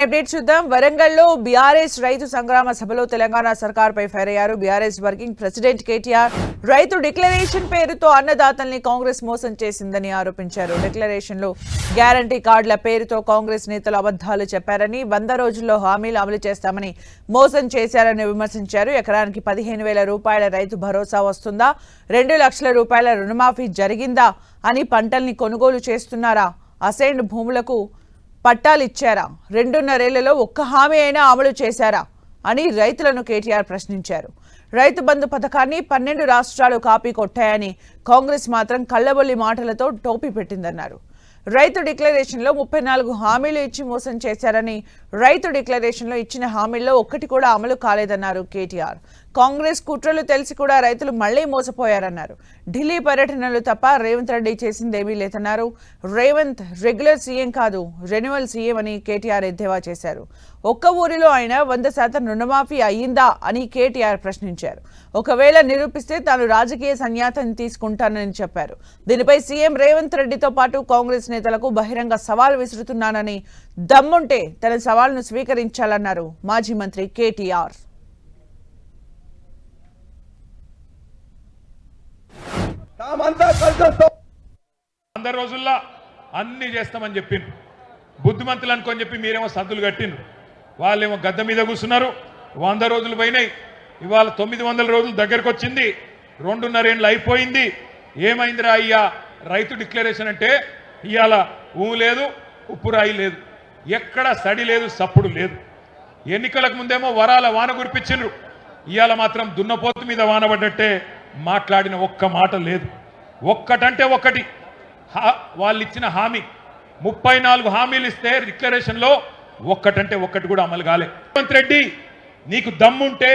Update చూద్దాం. వరంగల్లో BRS రైతు సంగ్రామ సభలో తెలంగాణ సర్కార్పై ఫైర్ అయ్యారు బీఆర్ఎస్ వర్కింగ్ ప్రెసిడెంట్ కేటీఆర్. రైతు డిక్లరేషన్ పేరుతో అన్నదాతల్ని కాంగ్రెస్ మోసం చేసిందని ఆరోపించారు. డిక్లరేషన్ లో గ్యారంటీ కార్డుల పేరుతో కాంగ్రెస్ నేతలు అబద్ధాలు చెప్పారని, 100 రోజుల్లో హామీలు అమలు చేస్తామని మోసం చేశారని విమర్శించారు. ఎకరానికి 15,000 రూపాయల రైతు భరోసా వస్తుందా, 2 లక్షల రూపాయల రుణమాఫీ జరిగిందా అని, పంటల్ని కొనుగోలు చేస్తున్నారా, అసైన్డ్ భూములకు పట్టాలిచ్చారా, 2.5 ఏళ్లలో ఒక్క హామీ అయినా అమలు చేశారా అని రైతులను కేటీఆర్ ప్రశ్నించారు. రైతు బంధు పథకాన్ని 12 రాష్ట్రాలు కాపీ కొట్టాయని, కాంగ్రెస్ మాత్రం కళ్ళబొల్లి మాటలతో టోపీ పెట్టిందన్నారు. రైతు డిక్లరేషన్లో 34 హామీలు ఇచ్చి మోసం చేశారని, రైతు డిక్లరేషన్లో ఇచ్చిన హామీల్లో ఒక్కటి కూడా అమలు కాలేదన్నారు కేటీఆర్. కాంగ్రెస్ కుట్రలు తెలిసి కూడా రైతులు మళ్లీ మోసపోయారన్నారు. ఢిల్లీ పర్యటనలు తప్ప రేవంత్ రెడ్డి చేసిందేమీ లేదన్నారు. రేవంత్ రెగ్యులర్ సీఎం కాదు, రెన్యువల్ సీఎం అని కేటీఆర్ ఎద్దేవా చేశారు. ఒక్క ఊరిలో ఆయన 100% రుణమాఫీ అయ్యిందా అని కేటీఆర్ ప్రశ్నించారు. ఒకవేళ నిరూపిస్తే తాను రాజకీయ సన్యాసం తీసుకుంటానని చెప్పారు. దీనిపై సీఎం రేవంత్ రెడ్డితో పాటు కాంగ్రెస్ నేతలకు బహిరంగ సవాల్ విసురుతున్నానని, దమ్ముంటే తన సవాల్ను స్వీకరించాలన్నారు మాజీ మంత్రి కేటీఆర్. 100 రోజుల్లో అన్ని చేస్తామని చెప్పిండ్రు. బుద్ధిమంతులు అనుకొని చెప్పి మీరేమో సద్దులు కట్టిండ్రు. వాళ్ళేమో గద్ద మీద కూర్చున్నారు. 100 రోజులు పోయినాయి. ఇవాళ 900 రోజులు దగ్గరకు వచ్చింది. 2.5 ఏళ్ళు అయిపోయింది. ఏమైందిరా అయ్యా రైతు డిక్లరేషన్ అంటే? ఇవాళ లేదు, ఉప్పురాయి లేదు, ఎక్కడ సడి లేదు, సప్పుడు లేదు. ఎన్నికలకు ముందేమో వరాల వాన కురిపించిండ్రు. ఇవాళ మాత్రం దున్నపోతు మీద వాన పడ్డట్టే మాట్లాడిన ఒక్క మాట లేదు. ఒక్కటంటే ఒక్కటి వాళ్ళు ఇచ్చిన హామీ 34 హామీలు ఇస్తే డిక్లరేషన్లో ఒక్కటంటే ఒక్కటి కూడా అమలు కాలే. రేవంత్ రెడ్డి నీకు దమ్ముంటే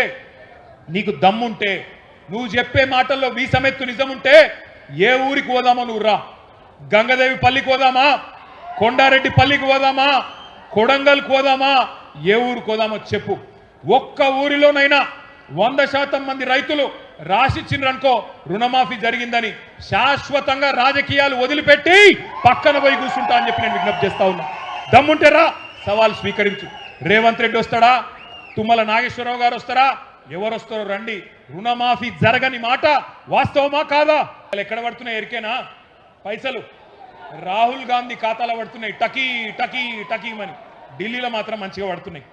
నువ్వు చెప్పే మాటల్లో వీసమెత్తు నిజముంటే ఏ ఊరికి పోదామో నువ్వు రా. గంగదేవి పల్లికి పోదామా, కొండారెడ్డి పల్లికి పోదామా, కొడంగల్కి పోదామా, ఏ ఊరికి పోదామో చెప్పు. ఒక్క ఊరిలోనైనా 100% మంది రైతులు రాసిచ్చిండ్రనుకో రుణమాఫీ జరిగిందని శాశ్వతంగా రాజకీయాలు వదిలిపెట్టి పక్కన పోయి కూర్చుంటా అని చెప్పి నేను విజ్ఞప్తి చేస్తా ఉన్నా. దమ్ముంటే రా, సవాల్ స్వీకరించు. రేవంత్ రెడ్డి వస్తాడా, తుమ్మల నాగేశ్వరరావు గారు వస్తారా, ఎవరు వస్తారో రండి. రుణమాఫీ జరగని మాట వాస్తవమా కాదా? ఎక్కడ పడుతున్నాయి ఎరికేనా? పైసలు రాహుల్ గాంధీ ఖాతాలో పడుతున్నాయి. టకీ టకీ టకీమని. ఢిల్లీలో మాత్రం మంచిగా పడుతున్నాయి.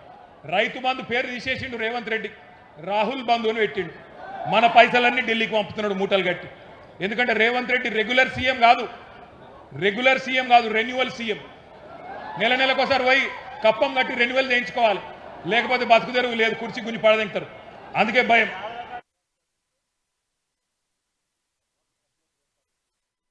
రైతు బంధు పేరు తీసేసిండు రేవంత్ రెడ్డి, రాహుల్ బంధు అని పెట్టిండు. మన పైసలన్నీ ఢిల్లీకి పంపుతున్నాడు మూటలు కట్టి. ఎందుకంటే రేవంత్ రెడ్డి రెగ్యులర్ సీఎం కాదు, రెన్యువల్ సీఎం. నెలకోసారి పోయి కప్పం కట్టి రెన్యువల్ చేయించుకోవాలి, లేకపోతే బతుకు తెరువు లేదు, కుర్చీ గుంజి పడదెంగుతారు. అందుకే భయం.